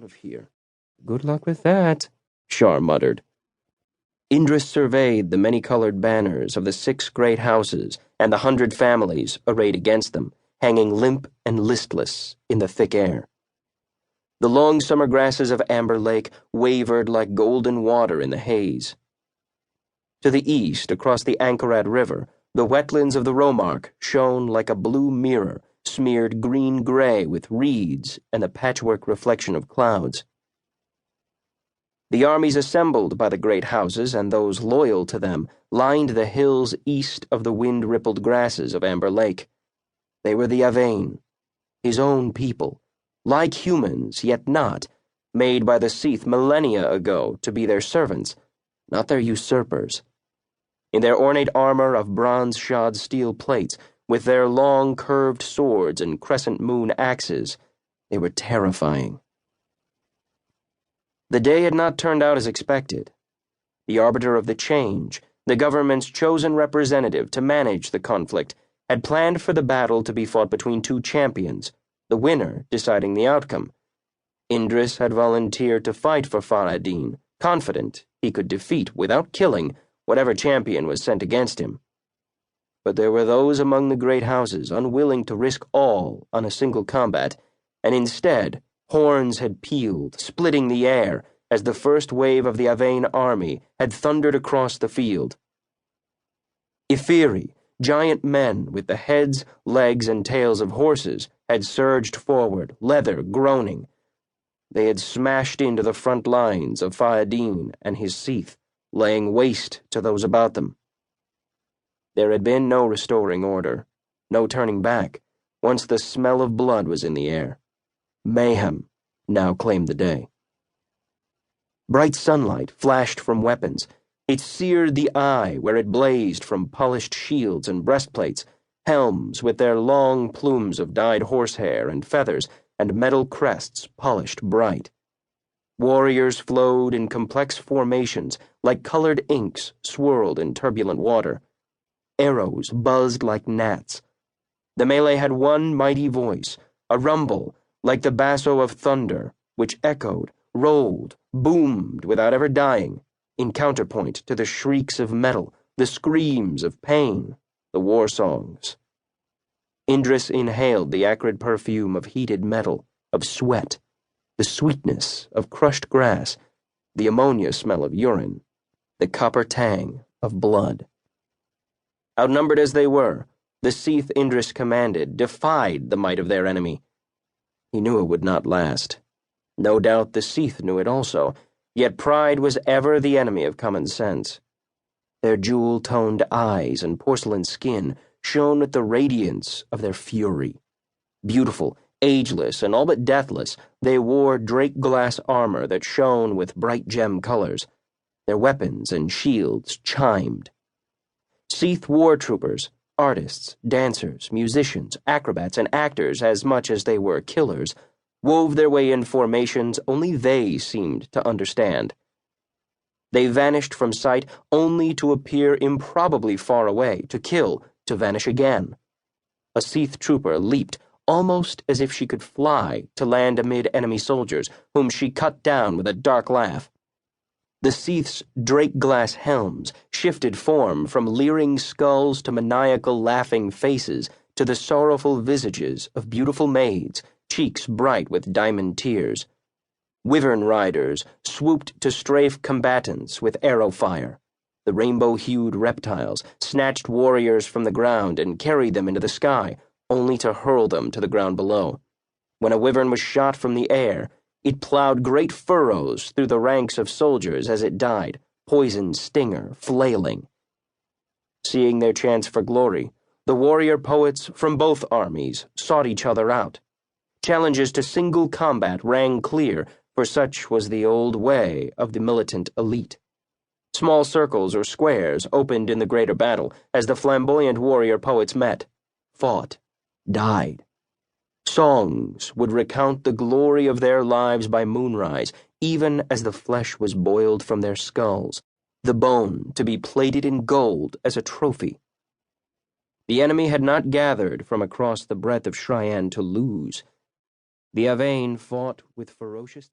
out of here. Good luck with that, Shar muttered. Indris surveyed the many-colored banners of the 6 great houses and the 100 families arrayed against them, hanging limp and listless in the thick air. The long summer grasses of Amber Lake wavered like golden water in the haze. To the east, across the Anchorat River, the wetlands of the Romark shone like a blue mirror smeared green-gray with reeds and the patchwork reflection of clouds. The armies assembled by the great houses and those loyal to them lined the hills east of the wind-rippled grasses of Amber Lake. They were the Avān, his own people, like humans, yet not, made by the Seath millennia ago to be their servants, not their usurpers. In their ornate armor of bronze-shod steel plates, with their long curved swords and crescent moon axes, they were terrifying. The day had not turned out as expected. The arbiter of the change, the government's chosen representative to manage the conflict, had planned for the battle to be fought between 2 champions, the winner deciding the outcome. Indris had volunteered to fight for Faradin, confident he could defeat, without killing, whatever champion was sent against him. But there were those among the great houses unwilling to risk all on a single combat, and instead horns had pealed, splitting the air, as the first wave of the Avān army had thundered across the field. Ifiri, giant men with the heads, legs, and tails of horses, had surged forward, leather groaning. They had smashed into the front lines of Faradin and his Seath, laying waste to those about them. There had been no restoring order, no turning back, once the smell of blood was in the air. Mayhem now claimed the day. Bright sunlight flashed from weapons. It seared the eye where it blazed from polished shields and breastplates, helms with their long plumes of dyed horsehair and feathers, and metal crests polished bright. Warriors flowed in complex formations like colored inks swirled in turbulent water. Arrows buzzed like gnats. The melee had one mighty voice, a rumble like the basso of thunder, which echoed, rolled, boomed without ever dying, in counterpoint to the shrieks of metal, the screams of pain, the war songs. Indris inhaled the acrid perfume of heated metal, of sweat, the sweetness of crushed grass, the ammonia smell of urine, the copper tang of blood. Outnumbered as they were, the Seath Indris commanded defied the might of their enemy. He knew it would not last. No doubt the Seath knew it also, yet pride was ever the enemy of common sense. Their jewel-toned eyes and porcelain skin shone with the radiance of their fury. Beautiful, ageless, and all but deathless, they wore drake-glass armor that shone with bright gem colors. Their weapons and shields chimed. Seath war troopers, artists, dancers, musicians, acrobats, and actors, as much as they were killers, wove their way in formations only they seemed to understand. They vanished from sight only to appear improbably far away, to kill, to vanish again. A Seath trooper leaped, almost as if she could fly, to land amid enemy soldiers, whom she cut down with a dark laugh. The Seath's drake-glass helms shifted form from leering skulls to maniacal laughing faces to the sorrowful visages of beautiful maids, cheeks bright with diamond tears. Wyvern riders swooped to strafe combatants with arrow fire. The rainbow-hued reptiles snatched warriors from the ground and carried them into the sky, only to hurl them to the ground below. When a wyvern was shot from the air, it plowed great furrows through the ranks of soldiers as it died, poisoned stinger flailing. Seeing their chance for glory, the warrior poets from both armies sought each other out. Challenges to single combat rang clear, for such was the old way of the militant elite. Small circles or squares opened in the greater battle as the flamboyant warrior poets met, fought, died. Songs would recount the glory of their lives by moonrise, even as the flesh was boiled from their skulls, the bone to be plated in gold as a trophy. The enemy had not gathered from across the breadth of Shrīan to lose. The Avān fought with ferocious